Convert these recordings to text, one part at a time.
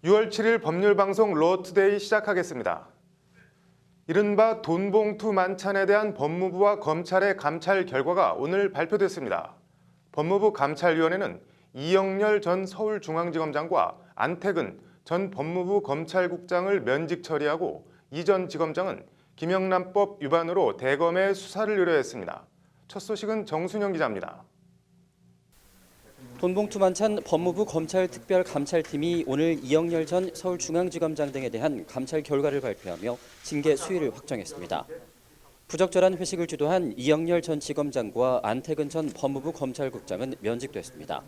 6월 7일 법률방송 로투데이 시작하겠습니다. 이른바 돈봉투 만찬에 대한 법무부와 검찰의 감찰 결과가 오늘 발표됐습니다. 법무부 감찰위원회는 이영렬 전 서울중앙지검장과 안태근 전 법무부 검찰국장을 면직 처리하고 이 전 지검장은 김영란법 위반으로 대검에 수사를 의뢰했습니다. 첫 소식은 정순영 기자입니다. 돈봉투 만찬 법무부 검찰특별감찰팀이 오늘 이영렬 전 서울중앙지검장 등에 대한 감찰 결과를 발표하며 징계 수위를 확정했습니다. 부적절한 회식을 주도한 이영렬 전 지검장과 안태근 전 법무부 검찰국장은 면직됐습니다.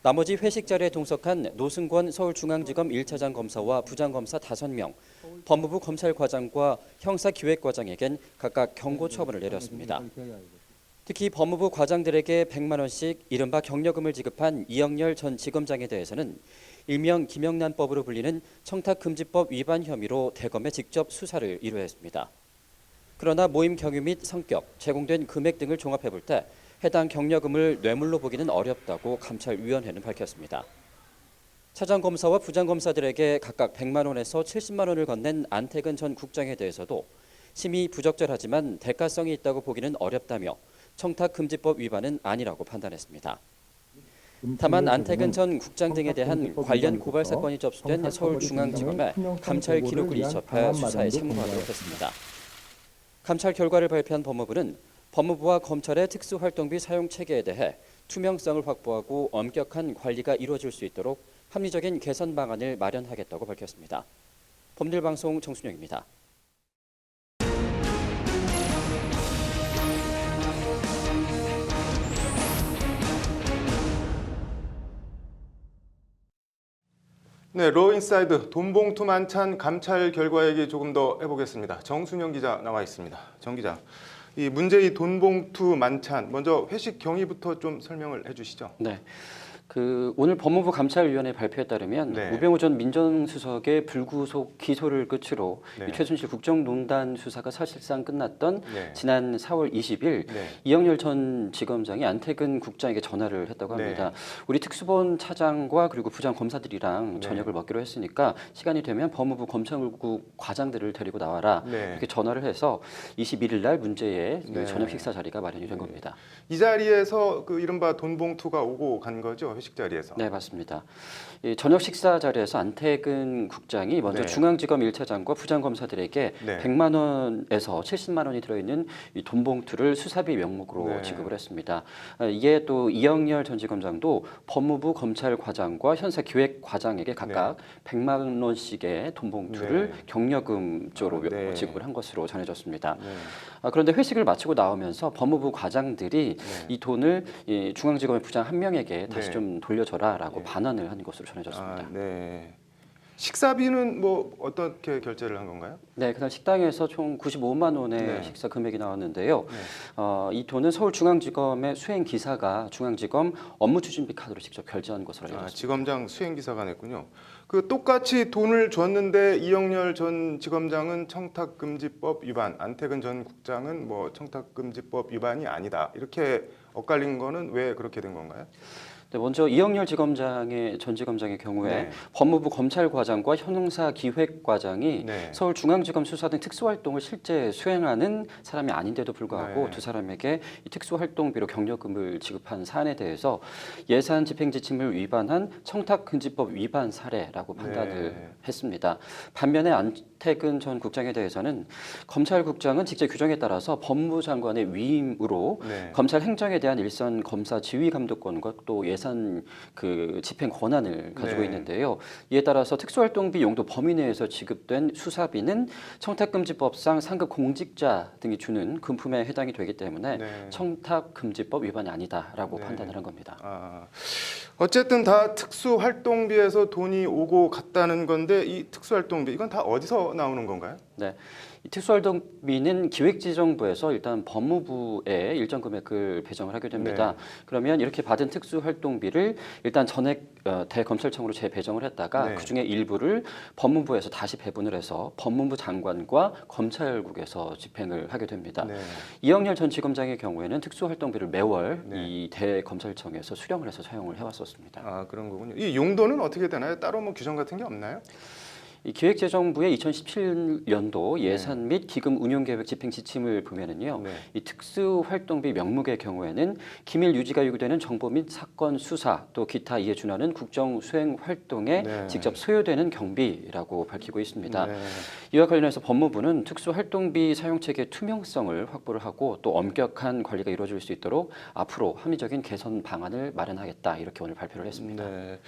나머지 회식 자리에 동석한 노승권 서울중앙지검 1차장 검사와 부장검사 5명, 법무부 검찰과장과 형사기획과장에겐 각각 경고 처분을 내렸습니다. 특히 법무부 과장들에게 100만 원씩 이른바 경력금을 지급한 이영렬 전 지검장에 대해서는 일명 김영란법으로 불리는 청탁금지법 위반 혐의로 대검에 직접 수사를 의뢰했습니다. 그러나 모임 경위 및 성격, 제공된 금액 등을 종합해 볼 때 해당 경력금을 뇌물로 보기는 어렵다고 감찰위원회는 밝혔습니다. 차장검사와 부장검사들에게 각각 100만 원에서 70만 원을 건넨 안태근 전 국장에 대해서도 심히 부적절하지만 대가성이 있다고 보기는 어렵다며 청탁금지법 위반은 아니라고 판단했습니다. 다만 안태근 전 국장 등에 대한 관련 고발 사건이 접수된 서울중앙지검에 감찰 기록을 이첩해 수사에 참고하도록 했습니다. 감찰 결과를 발표한 법무부는 법무부와 검찰의 특수활동비 사용 체계에 대해 투명성을 확보하고 엄격한 관리가 이루어질 수 있도록 합리적인 개선 방안을 마련하겠다고 밝혔습니다. 법률방송 정순영입니다. 네, 로인사이드 돈봉투 만찬 감찰 결과 얘기 조금 더 해보겠습니다. 정순영 기자 나와 있습니다. 정 기자, 이 문제의 돈봉투 만찬 먼저 회식 경위부터 좀 설명을 해주시죠. 네. 오늘 법무부 감찰위원회 발표에 따르면 네. 우병우 전 민정수석의 불구속 기소를 끝으로 네. 최순실 국정농단 수사가 사실상 끝났던 네. 지난 4월 20일 네. 이영렬 전 지검장이 안태근 국장에게 전화를 했다고 합니다. 네. 우리 특수본 차장과 그리고 부장 검사들이랑 네. 저녁을 먹기로 했으니까 시간이 되면 법무부 검찰국 과장들을 데리고 나와라. 네. 이렇게 전화를 해서 21일 날 문제의 네. 저녁 식사 자리가 마련이 된 겁니다. 이 자리에서 그 이른바 돈봉투가 오고 간 거죠, 회식 자리에서. 네, 맞습니다. 이 저녁 식사 자리에서 안태근 국장이 먼저 네. 중앙지검 1차장과 부장검사들에게 네. 100만 원에서 70만 원이 들어있는 이 돈봉투를 수사비 명목으로 네. 지급을 했습니다. 이게 또 이영렬 전 지검장도 법무부 검찰과장과 형사기획과장에게 각각 100만 원씩의 돈봉투를 네. 경력금 쪽으로 네. 지급을 한 것으로 전해졌습니다. 네. 그런데 회식을 마치고 나오면서 법무부 과장들이 네. 이 돈을 이 중앙지검의 부장 한 명에게 다시 네. 좀 돌려줘라라고 네. 반환을 한 것으로 전해졌습니다. 아, 네. 식사비는 뭐 어떻게 결제를 한 건가요? 네, 그날 식당에서 총 95만 원의 네. 식사 금액이 나왔는데요. 네. 이 돈은 서울중앙지검의 수행 기사가 중앙지검 업무추진비 카드로 직접 결제한 것으로 알려졌습니다. 지검장 수행기사가 냈군요. 그 똑같이 돈을 줬는데 이영렬 전 지검장은 청탁금지법 위반, 안태근 전 국장은 뭐 청탁금지법 위반이 아니다. 이렇게 엇갈린 거는 왜 그렇게 된 건가요? 네, 먼저 이영렬 전 지검장의 경우에 네. 법무부 검찰과장과 형사기획과장이 네. 서울중앙지검 수사 등 특수활동을 실제 수행하는 사람이 아닌데도 불구하고 네. 두 사람에게 이 특수활동비로 경력금을 지급한 사안에 대해서 예산 집행지침을 위반한 청탁금지법 위반 사례라고 판단을 네. 했습니다. 반면에 안태근 전 국장에 대해서는 검찰국장은 직제 규정에 따라서 법무장관의 위임으로 네. 검찰 행정에 대한 일선 검사 지휘 감독권과 또 예산 집행 권한을 가지고 네. 있는데요. 이에 따라서 특수활동비 용도 범위 내에서 지급된 수사비는 청탁금지법상 상급 공직자 등이 주는 금품에 해당이 되기 때문에 네. 청탁금지법 위반이 아니다라고 네. 판단을 한 겁니다. 어쨌든 다 특수활동비에서 돈이 오고 갔다는 건데 이 특수활동비 이건 다 어디서 나오는 건가요? 네, 이 특수활동비는 기획재정부에서 일단 법무부에 일정 금액을 배정을 하게 됩니다. 네. 그러면 이렇게 받은 특수활동비를 일단 전액 대검찰청으로 재배정을 했다가 네. 그중에 일부를 법무부에서 다시 배분을 해서 법무부 장관과 검찰국에서 집행을 하게 됩니다. 네. 이영렬 전 지검장의 경우에는 특수활동비를 매월 네. 이 대검찰청에서 수령을 해서 사용을 해왔었습니다. 아, 그런 거군요. 이 용도는 어떻게 되나요? 따로 뭐 규정 같은 게 없나요? 이 기획재정부의 2017년도 예산 및 기금 운용계획 집행 지침을 보면은요, 네. 이 특수활동비 명목의 경우에는 기밀 유지가 요구되는 정보 및 사건 수사 또 기타 이에 준하는 국정 수행 활동에 네. 직접 소요되는 경비라고 밝히고 있습니다. 네. 이와 관련해서 법무부는 특수활동비 사용 체계 투명성을 확보를 하고 또 엄격한 관리가 이루어질 수 있도록 앞으로 합리적인 개선 방안을 마련하겠다 이렇게 오늘 발표를 했습니다. 네.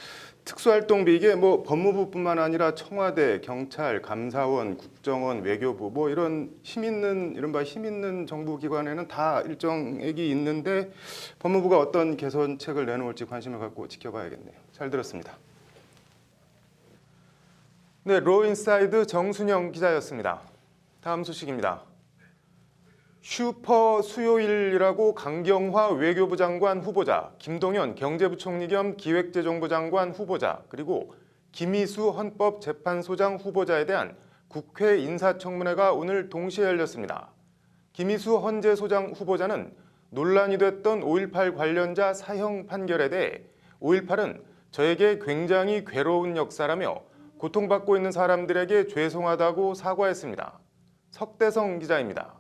특수활동비 이게 뭐 법무부뿐만 아니라 청와대, 경찰, 감사원, 국정원, 외교부 뭐 이런 이른바 힘 있는 정부 기관에는 다 일정액이 있는데 법무부가 어떤 개선책을 내놓을지 관심을 갖고 지켜봐야겠네요. 잘 들었습니다. 네, 로인사이드 정순영 기자였습니다. 다음 소식입니다. 슈퍼 수요일이라고 강경화 외교부 장관 후보자, 김동연 경제부총리 겸 기획재정부 장관 후보자, 그리고 김희수 헌법재판소장 후보자에 대한 국회 인사청문회가 오늘 동시에 열렸습니다. 김희수 헌재소장 후보자는 논란이 됐던 5.18 관련자 사형 판결에 대해 5.18은 저에게 굉장히 괴로운 역사라며 고통받고 있는 사람들에게 죄송하다고 사과했습니다. 석대성 기자입니다.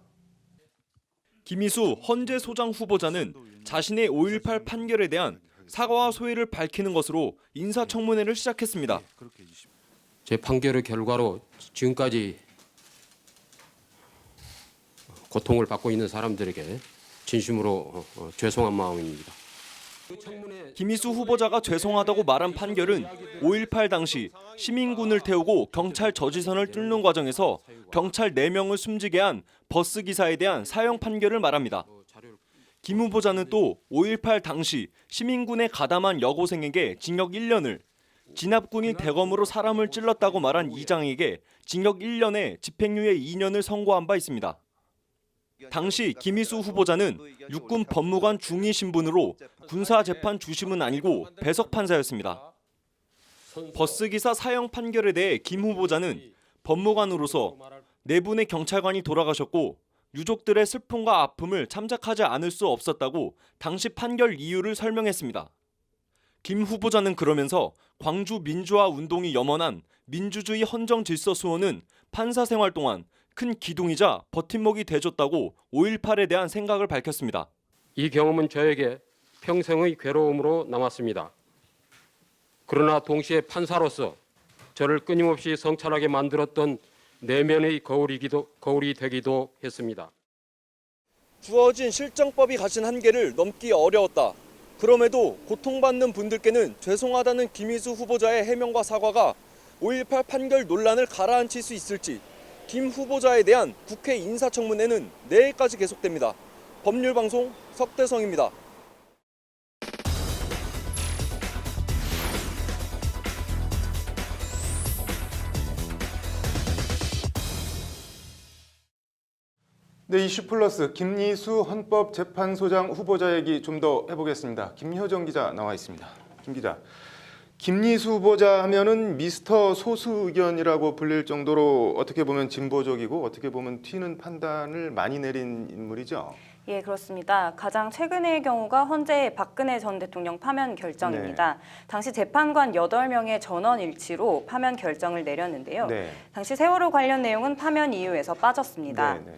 김희수 헌재소장 후보자는 자신의 5.18 판결에 대한 사과와 소회를 밝히는 것으로 인사청문회를 시작했습니다. 제 판결의 결과로 지금까지 고통을 받고 있는 사람들에게 진심으로 죄송한 마음입니다. 김희수 후보자가 죄송하다고 말한 판결은 5.18 당시 시민군을 태우고 경찰 저지선을 뚫는 과정에서 경찰 4명을 숨지게 한 버스 기사에 대한 사형 판결을 말합니다. 김 후보자는 또 5.18 당시 시민군에 가담한 여고생에게 징역 1년을, 진압군이 대검으로 사람을 찔렀다고 말한 이장에게 징역 1년에 집행유예 2년을 선고한 바 있습니다. 당시 김희수 후보자는 육군 법무관 중위 신분으로 군사재판 주심은 아니고 배석 판사였습니다. 버스기사 사형 판결에 대해 김 후보자는 법무관으로서 4분의 경찰관이 돌아가셨고 유족들의 슬픔과 아픔을 참작하지 않을 수 없었다고 당시 판결 이유를 설명했습니다. 김 후보자는 그러면서 광주 민주화 운동이 염원한 민주주의 헌정 질서 수호는 판사 생활 동안 큰 기둥이자 버팀목이 돼줬다고 5.18에 대한 생각을 밝혔습니다. 이 경험은 저에게 평생의 괴로움으로 남았습니다. 그러나 동시에 판사로서 저를 끊임없이 성찰하게 만들었던 내면의 거울이 되기도 했습니다. 주어진 실정법이 가진 한계를 넘기 어려웠다. 그럼에도 고통받는 분들께는 죄송하다는 김희수 후보자의 해명과 사과가 5.18 판결 논란을 가라앉힐 수 있을지 김 후보자에 대한 국회 인사청문회는 내일까지 계속됩니다. 법률방송 석대성입니다. 네, 이슈 플러스 김희수 헌법재판소장 후보자 얘기 좀 더 해보겠습니다. 김효정 기자 나와 있습니다. 김 기자, 김희수 후보자 하면은 미스터 소수 의견이라고 불릴 정도로 어떻게 보면 진보적이고 어떻게 보면 튀는 판단을 많이 내린 인물이죠. 예, 그렇습니다. 가장 최근의 경우가 헌재의 박근혜 전 대통령 파면 결정입니다. 당시 재판관 8명의 전원 일치로 파면 결정을 내렸는데요. 네. 당시 세월호 관련 내용은 파면 이유에서 빠졌습니다. 네, 네.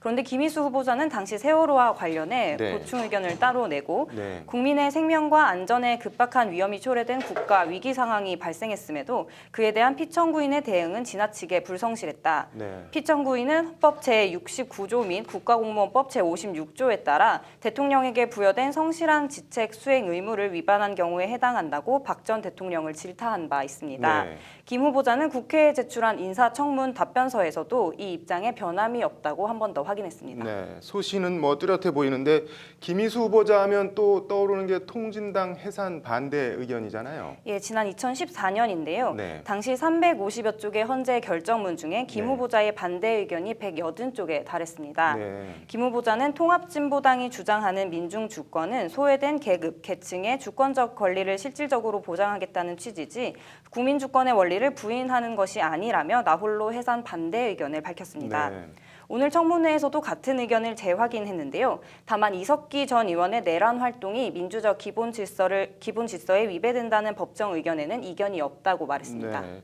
그런데 김희수 후보자는 당시 세월호와 관련해 네. 보충 의견을 따로 내고 네. 국민의 생명과 안전에 급박한 위험이 초래된 국가 위기 상황이 발생했음에도 그에 대한 피청구인의 대응은 지나치게 불성실했다. 네. 피청구인은 헌법 제69조 및 국가공무원법 제56조에 따라 대통령에게 부여된 성실한 직책 수행 의무를 위반한 경우에 해당한다고 박 전 대통령을 질타한 바 있습니다. 네. 김 후보자는 국회에 제출한 인사청문 답변서에서도 이 입장에 변함이 없다고 한 번 더 확인했습니다. 네, 소신은 뭐 뚜렷해 보이는데 김희수 후보자 하면 또 떠오르는 게 통진당 해산 반대 의견이잖아요. 예, 지난 2014년인데요. 네. 당시 350여 쪽의 헌재 결정문 중에 김 네. 후보자의 반대 의견이 180쪽에 달했습니다. 네. 김 후보자는 통합진보당이 주장하는 민중 주권은 소외된 계급, 계층의 주권적 권리를 실질적으로 보장하겠다는 취지지 국민 주권의 원리를 부인하는 것이 아니라며 나홀로 해산 반대 의견을 밝혔습니다. 네. 오늘 청문회에서도 같은 의견을 재확인했는데요. 다만 이석기 전 의원의 내란 활동이 민주적 기본 질서에 위배된다는 법정 의견에는 이견이 없다고 말했습니다. 네.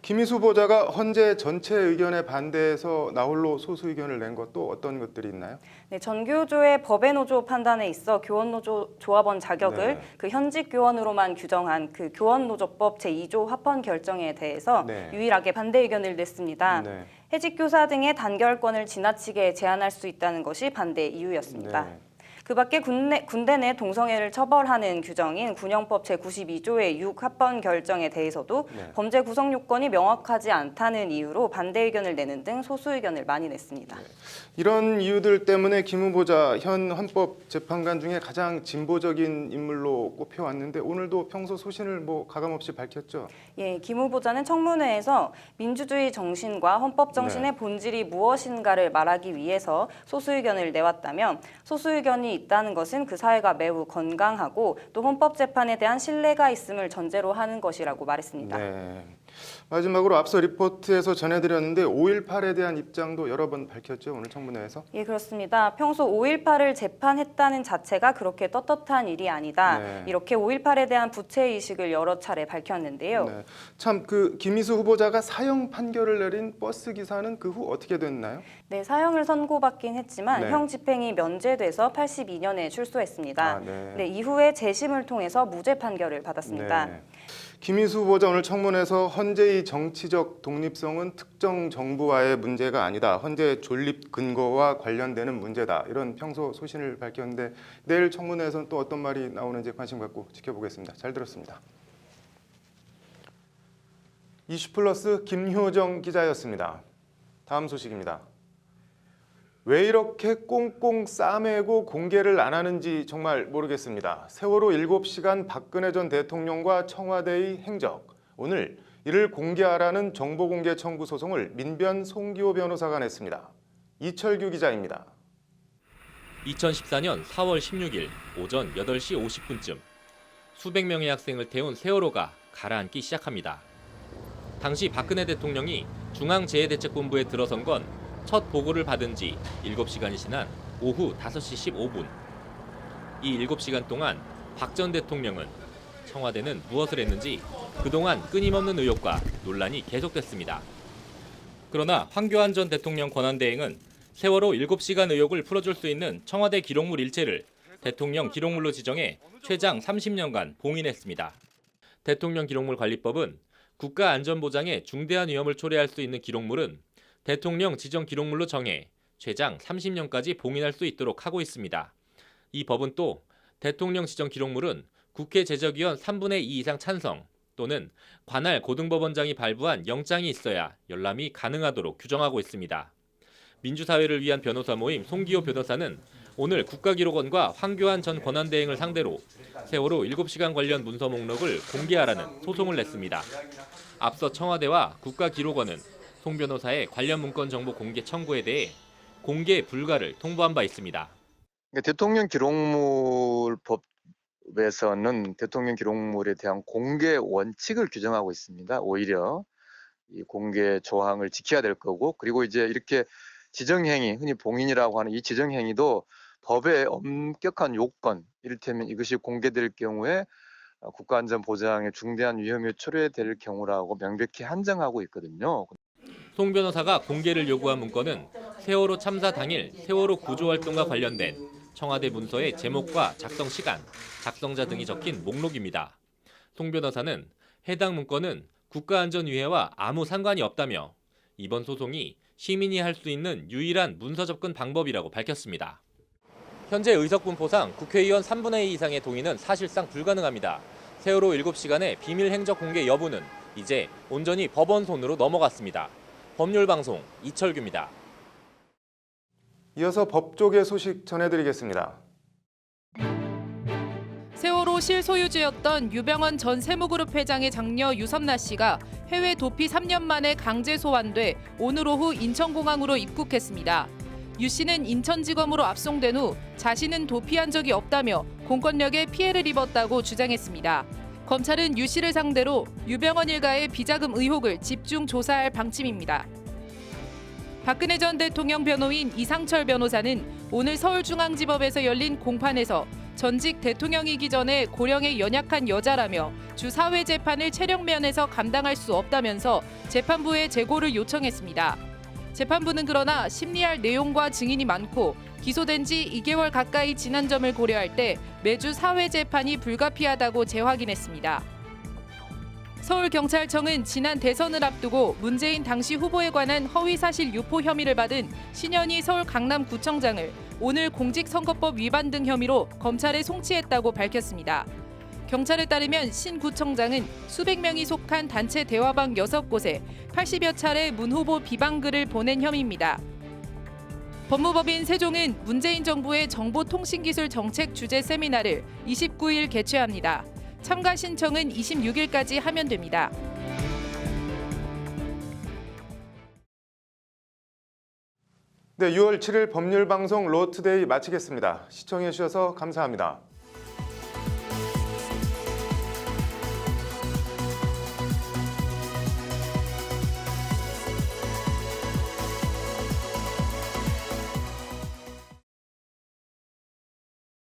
김희수 후보자가 헌재 전체 의견에 반대해서 나홀로 소수 의견을 낸 것도 어떤 것들이 있나요? 네, 전교조의 법의 노조 판단에 있어 교원노조 조합원 자격을 네. 그 현직 교원으로만 규정한 그 교원노조법 제2조 합헌 결정에 대해서 네. 유일하게 반대 의견을 냈습니다. 네. 해직 교사 등의 단결권을 지나치게 제한할 수 있다는 것이 반대 이유였습니다. 네. 그 밖에 군대 내 동성애를 처벌하는 규정인 군형법 제92조의 6 합헌 결정에 대해서도 네. 범죄 구성 요건이 명확하지 않다는 이유로 반대 의견을 내는 등 소수 의견을 많이 냈습니다. 이런 이유들 때문에 김 후보자 현 헌법재판관 중에 가장 진보적인 인물로 꼽혀왔는데 오늘도 평소 소신을 뭐 가감없이 밝혔죠. 예, 김 후보자는 청문회에서 민주주의 정신과 헌법 정신의 본질이 무엇인가를 말하기 위해서 소수 의견을 내왔다며 소수 의견이 있다는 것은 그 사회가 매우 건강하고 또 헌법재판에 대한 신뢰가 있음을 전제로 하는 것이라고 말했습니다. 네. 마지막으로 앞서 리포트에서 전해드렸는데 5.18에 대한 입장도 여러 번 밝혔죠. 오늘 청문회에서. 예, 그렇습니다. 평소 5.18을 재판했다는 자체가 그렇게 떳떳한 일이 아니다. 네. 이렇게 5.18에 대한 부채의식을 여러 차례 밝혔는데요. 네. 참 그 김희수 후보자가 사형 판결을 내린 버스 기사는 그 후 어떻게 됐나요? 네, 사형을 선고받긴 했지만 네. 형 집행이 면제돼서 82년에 출소했습니다. 아, 네. 네, 이후에 재심을 통해서 무죄 판결을 받았습니다. 네. 김희수 후보자 오늘 청문회에서 헌재의 정치적 독립성은 특정 정부와의 문제가 아니다. 헌재 존립 근거와 관련되는 문제다. 이런 평소 소신을 밝혔는데 내일 청문회에서는 또 어떤 말이 나오는지 관심 갖고 지켜보겠습니다. 잘 들었습니다. 이슈플러스 김효정 기자였습니다. 다음 소식입니다. 왜 이렇게 꽁꽁 싸매고 공개를 안 하는지 정말 모르겠습니다. 세월호 7시간 박근혜 전 대통령과 청와대의 행적. 오늘 이를 공개하라는 정보공개 청구 소송을 민변 송기호 변호사가 냈습니다. 이철규 기자입니다. 2014년 4월 16일 오전 8시 50분쯤 수백 명의 학생을 태운 세월호가 가라앉기 시작합니다. 당시 박근혜 대통령이 중앙재해대책본부에 들어선 건 첫 보고를 받은 지 7시간이 지난 오후 5시 15분. 이 7시간 동안 박 전 대통령은 청와대는 무엇을 했는지 그동안 끊임없는 의혹과 논란이 계속됐습니다. 그러나 황교안 전 대통령 권한대행은 세월호 7시간 의혹을 풀어줄 수 있는 청와대 기록물 일체를 대통령 기록물로 지정해 최장 30년간 봉인했습니다. 대통령 기록물 관리법은 국가안전보장에 중대한 위험을 초래할 수 있는 기록물은 대통령 지정 기록물로 정해 최장 30년까지 봉인할 수 있도록 하고 있습니다. 이 법은 또 대통령 지정 기록물은 국회 제적위원 3분의 2 이상 찬성 또는 관할 고등법원장이 발부한 영장이 있어야 열람이 가능하도록 규정하고 있습니다. 민주사회를 위한 변호사 모임 송기호 변호사는 오늘 국가기록원과 황교안 전 권한대행을 상대로 세월호 7시간 관련 문서 목록을 공개하라는 소송을 냈습니다. 앞서 청와대와 국가기록원은 송 변호사의 관련 문건 정보 공개 청구에 대해 공개 불가를 통보한 바 있습니다. 대통령 기록물법에서는 대통령 기록물에 대한 공개 원칙을 규정하고 있습니다. 오히려 이 공개 조항을 지켜야 될 거고, 그리고 이제 이렇게 지정행위, 흔히 봉인이라고 하는 이 지정행위도 법의 엄격한 요건, 이를테면 이것이 공개될 경우에 국가안전보장에 중대한 위험이 초래될 경우라고 명백히 한정하고 있거든요. 송 변호사가 공개를 요구한 문건은 세월호 참사 당일 세월호 구조활동과 관련된 청와대 문서의 제목과 작성 시간, 작성자 등이 적힌 목록입니다. 송 변호사는 해당 문건은 국가안전위해와 아무 상관이 없다며 이번 소송이 시민이 할 수 있는 유일한 문서 접근 방법이라고 밝혔습니다. 현재 의석분포상 국회의원 3분의 2 이상의 동의는 사실상 불가능합니다. 세월호 7시간의 비밀 행적 공개 여부는 이제 온전히 법원 손으로 넘어갔습니다. 법률방송 이철규입니다. 이어서 법조계 소식 전해드리겠습니다. 세월호 실소유주였던 유병헌 전 세무그룹 회장의 장녀 유섬나 씨가 해외 도피 3년 만에 강제 소환돼 오늘 오후 인천공항으로 입국했습니다. 유 씨는 인천지검으로 압송된 후 자신은 도피한 적이 없다며 공권력에 피해를 입었다고 주장했습니다. 검찰은 유 씨를 상대로 유병헌 일가의 비자금 의혹을 집중 조사할 방침입니다. 박근혜 전 대통령 변호인 이상철 변호사는 오늘 서울중앙지법에서 열린 공판에서 전직 대통령이기 전에 고령에 연약한 여자라며 주 4회 재판을 체력면에서 감당할 수 없다면서 재판부에 재고를 요청했습니다. 재판부는 그러나 심리할 내용과 증인이 많고 기소된 지 2개월 가까이 지난 점을 고려할 때 매주 4회 재판이 불가피하다고 재확인했습니다. 서울경찰청은 지난 대선을 앞두고 문재인 당시 후보에 관한 허위사실 유포 혐의를 받은 신현희 서울 강남구청장을 오늘 공직선거법 위반 등 혐의로 검찰에 송치했다고 밝혔습니다. 경찰에 따르면 신 구청장은 수백 명이 속한 단체 대화방 6곳에 80여 차례 문 후보 비방글을 보낸 혐의입니다. 법무법인 세종은 문재인 정부의 정보통신기술 정책 주제 세미나를 29일 개최합니다. 참가 신청은 26일까지 하면 됩니다. 네, 6월 7일 법률방송 로투데이 마치겠습니다. 시청해 주셔서 감사합니다.